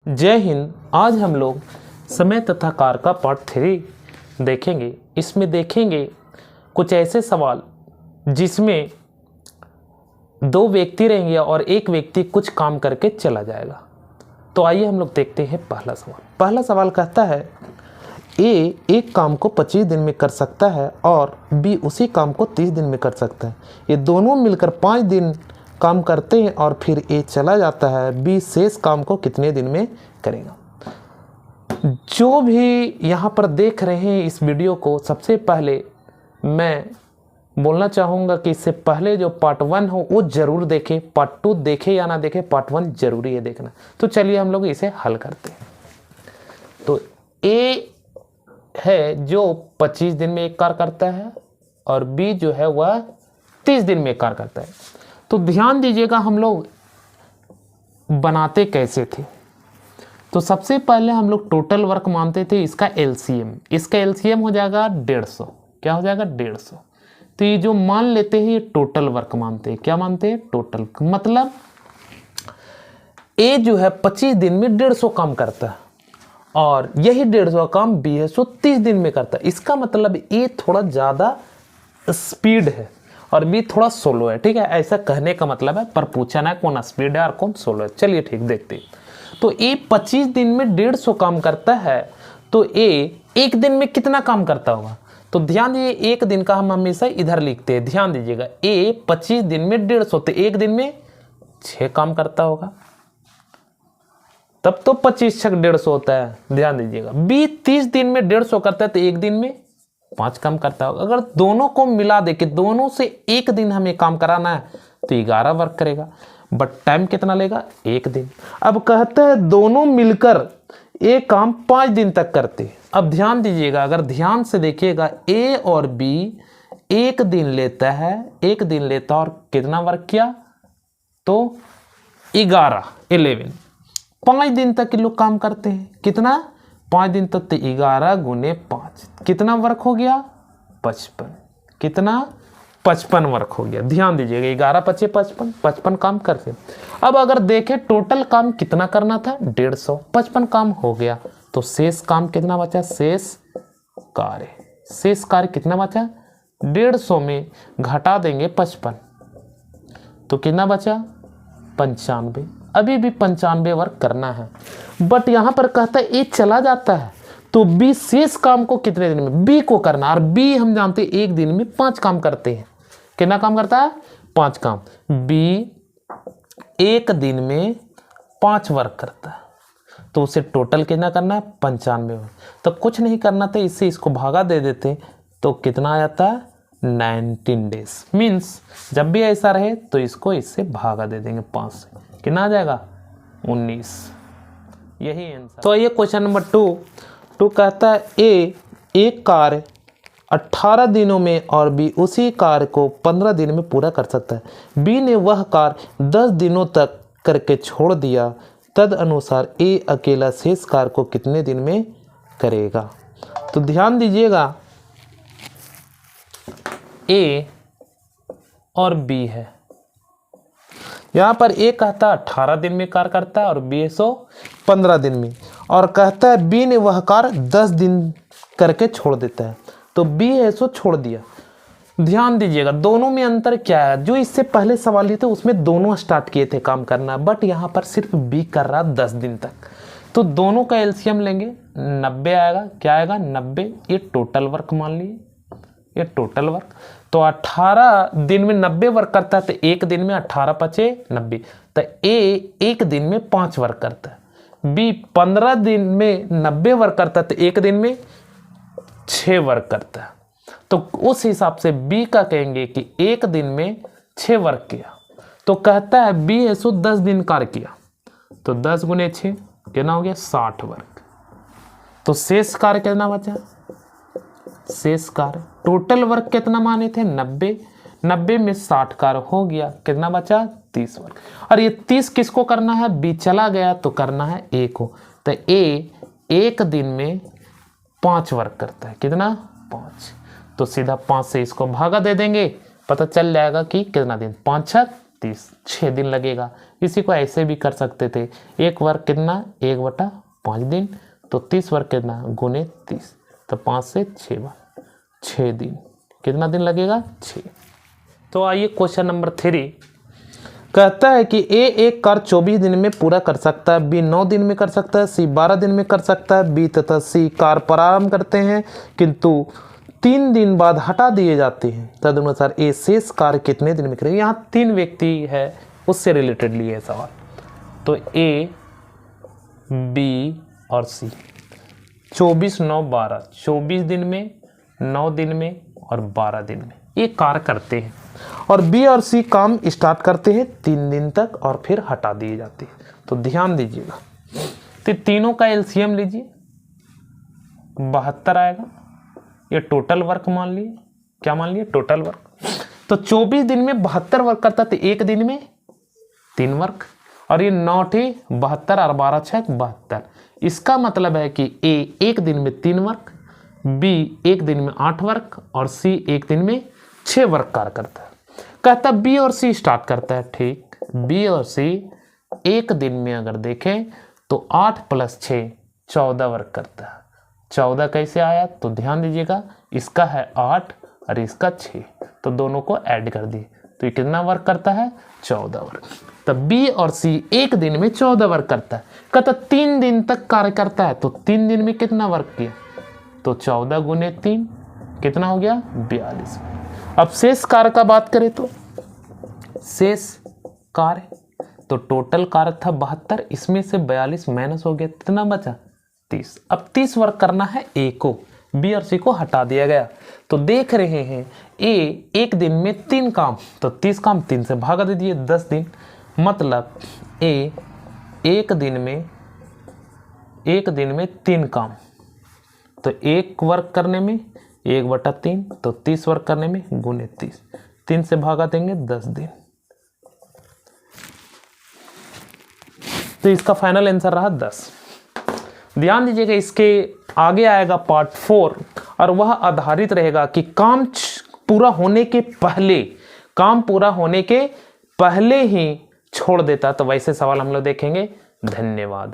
जय हिंद। आज हम लोग समय तथा कार का पार्ट 3 देखेंगे। इसमें देखेंगे कुछ ऐसे सवाल जिसमें दो व्यक्ति रहेंगे और एक व्यक्ति कुछ काम करके चला जाएगा। तो आइए हम लोग देखते हैं पहला सवाल। पहला सवाल कहता है ए एक काम को 25 दिन में कर सकता है और बी उसी काम को 30 दिन में कर सकता है। ये दोनों मिलकर 5 दिन काम करते हैं और फिर ए चला जाता है। बी शेष काम को कितने दिन में करेगा। जो भी यहाँ पर देख रहे हैं इस वीडियो को, सबसे पहले मैं बोलना चाहूँगा कि इससे पहले जो पार्ट 1 हो वो ज़रूर देखें। पार्ट 2 देखे या ना देखे, पार्ट 1 जरूरी है देखना। तो चलिए हम लोग इसे हल करते हैं। तो ए है जो 25 दिन में एक कार्य करता है और बी जो है वह 30 दिन में एक कार्य करता है। तो ध्यान दीजिएगा हम लोग बनाते कैसे थे। तो सबसे पहले हम लोग टोटल वर्क मानते थे, इसका एलसीएम हो जाएगा 150। क्या हो जाएगा? 150। तो ये जो मान लेते हैं ये टोटल वर्क मानते हैं। क्या मानते हैं? टोटल। मतलब ए जो है 25 दिन में 150 काम करता है और यही 150 काम बी है सो 30 दिन में करता है। इसका मतलब ए थोड़ा ज़्यादा स्पीड है और बी थोड़ा सोलो है। ठीक है, ऐसा कहने का मतलब है, पर पूछा ना कौन स्पीड है और कौन सोलो है। चलिए ठीक, देखते हैं। तो ए 25 दिन में 150 काम करता है तो ए एक दिन में कितना काम करता होगा? तो ध्यान दीजिए, एक दिन का हम हमेशा इधर लिखते हैं। ध्यान दीजिएगा, ए 25 दिन में 150 तो एक दिन में 6 काम करता होगा, तब तो 25 छक 150 होता है। ध्यान दीजिएगा, बी 30 दिन में 150 करता है तो एक दिन में 5 काम करता होगा। अगर दोनों को मिला दे कि दोनों से एक दिन हमें काम कराना है तो 11 वर्क करेगा, बट टाइम कितना लेगा? एक दिन। अब कहता है दोनों मिलकर एक काम 5 दिन तक करते। अब ध्यान दीजिएगा, अगर ध्यान से देखिएगा, ए और बी एक दिन लेता है, एक दिन लेता और कितना वर्क किया? तो 11 5 दिन तक ये लोग काम करते हैं। कितना? 5 दिन तक। तो 11 गुने 5 कितना वर्क हो गया? 55। कितना? 55 वर्क हो गया। ध्यान दीजिएगा, 11 × 5 = 55 काम करते। अब अगर देखें टोटल काम कितना करना था? 150। 55 काम हो गया तो शेष काम कितना बचा? शेष कार्य कितना बचा? 150 में घटा देंगे 55 तो कितना बचा? 95। अभी भी 95 वर्क करना है, बट यहां पर कहता है ए चला जाता है तो बी शेष काम को कितने दिन में बी को करना। और बी हम जानते हैं एक दिन में 5 काम करते हैं। कितना काम करता है? 5 काम। बी एक दिन में 5 वर्क करता है तो उसे टोटल कितना करना है? 95 वर्क। तो कुछ नहीं करना था, इससे इसको भागा दे देते तो कितना आ जाता है? 19 डेज। मीन्स जब भी ऐसा रहे तो इसको इससे भागा दे देंगे 5 से, कितना आ जाएगा? 19। यही आंसर। तो ये क्वेश्चन नंबर 2 कहता है ए एक कार्य 18 दिनों में और बी उसी कार्य को 15 दिन में पूरा कर सकता है। बी ने वह कार्य 10 दिनों तक करके छोड़ दिया, तद अनुसार ए अकेला शेष कार्य को कितने दिन में करेगा। तो ध्यान दीजिएगा, ए और बी है। यहाँ पर ए कहता है 18 दिन में कार्य करता है और बी 15 दिन में, और कहता है बी ने वह कार्य 10 दिन करके छोड़ देता है तो बी छोड़ दिया। ध्यान दीजिएगा, दोनों में अंतर क्या है? जो इससे पहले सवाल थे उसमें दोनों स्टार्ट किए थे काम करना, बट यहाँ पर सिर्फ बी कर रहा 10 दिन तक। तो दोनों का एलसीएम लेंगे, 90 आएगा। क्या आएगा? 90। ये टोटल वर्क मान लिए, ये टोटल वर्क। तो 18 दिन में 90 वर्क करता है तो एक दिन में 18 × 5 = 90। तो ए एक दिन में 5 वर्क करता है। बी 15 दिन में 90 वर्क करता है तो एक दिन में 6 वर्क करता है। तो उस हिसाब से बी का कहेंगे कि एक दिन में 6 वर्क किया। तो कहता है बी 10 दिन कार्य किया तो 10 × 6 कितना हो गया? 60 वर्क। तो शेष कार्य कितना बचा? शेष कार्य टोटल वर्क कितना माने थे? 90। 90 में 60 कार्य हो गया, कितना बचा? 30 वर्क। और ये 30 किसको करना है? बी चला गया तो करना है ए को। तो ए एक दिन में 5 वर्क करता है। कितना? 5। तो सीधा 5 से इसको भागा दे देंगे, पता चल जाएगा कि कितना दिन? 5 × 30, 6 दिन लगेगा। इसी को ऐसे भी कर सकते थे, एक वर्ग कितना 1/5 दिन, तो 30 वर्ग कितना गुने 30, तो 5 से 6 बार 6 दिन, कितना दिन लगेगा 6। तो आइए क्वेश्चन नंबर 3 कहता है कि ए एक कार्य 24 दिन में पूरा कर सकता है, बी 9 दिन में कर सकता है, सी 12 दिन में कर सकता है। बी तथा सी कार्य प्रारंभ करते हैं किंतु 3 दिन बाद हटा दिए जाते हैं, तदनुसार ए शेष कार्य कितने दिन में करेगा। यहाँ 3 व्यक्ति है, उससे रिलेटेड लिए है सवाल। तो ए, बी और सी 24, 9, 12, 24 दिन में, 9 दिन में और 12 दिन में ये कार्य करते हैं। और बी और सी काम स्टार्ट करते हैं 3 दिन तक और फिर हटा दिए जाते हैं। तो ध्यान दीजिएगा, तो तीनों का एलसीएम लीजिए, 72 आएगा। ये टोटल वर्क मान लिए, क्या मान लिए टोटल वर्क। तो 24 दिन में 72 वर्क करता, तो एक दिन में 3 वर्क, और ये 9 ठी 72 और 12 6 72। इसका मतलब है कि ए एक दिन में 3 वर्क, बी एक दिन में 8 वर्क और सी एक दिन में 6 वर्क कार्य करता है। कहता बी और सी स्टार्ट करता है, ठीक। बी और सी एक दिन में अगर देखें तो 8 + 6 14 वर्क करता है। 14 कैसे आया, तो ध्यान दीजिएगा, इसका है 8 और इसका 6, तो दोनों को ऐड कर दिए, तो ये कितना वर्क करता है 14 वर्क। तब बी और सी एक दिन में 14 वर्क करता है। कहता 3 दिन तक कार्य करता है, तो 3 दिन में कितना वर्क किया, तो 14 गुने 3 कितना हो गया 42। अब शेष कार्य का बात करें तो शेष कार्य, तो टोटल कार्य था 72, इसमें से 42 माइनस हो गया, कितना बचा 30। अब 30 वर्क करना है ए को, बी और सी को हटा दिया गया। तो देख रहे हैं ए एक दिन में 3 काम, तो 30 काम 3 से भागा दे दिए 10 दिन, मतलब ए एक दिन में 3 काम, तो एक वर्क करने में 1/3, तो 30 वर्क करने में गुने 30, 3 से भागा देंगे 10 दिन। तो इसका फाइनल आंसर रहा 10। ध्यान दीजिएगा, इसके आगे आएगा पार्ट 4 और वह आधारित रहेगा कि काम पूरा होने के पहले ही छोड़ देता, तो वैसे सवाल हम लोग देखेंगे। धन्यवाद।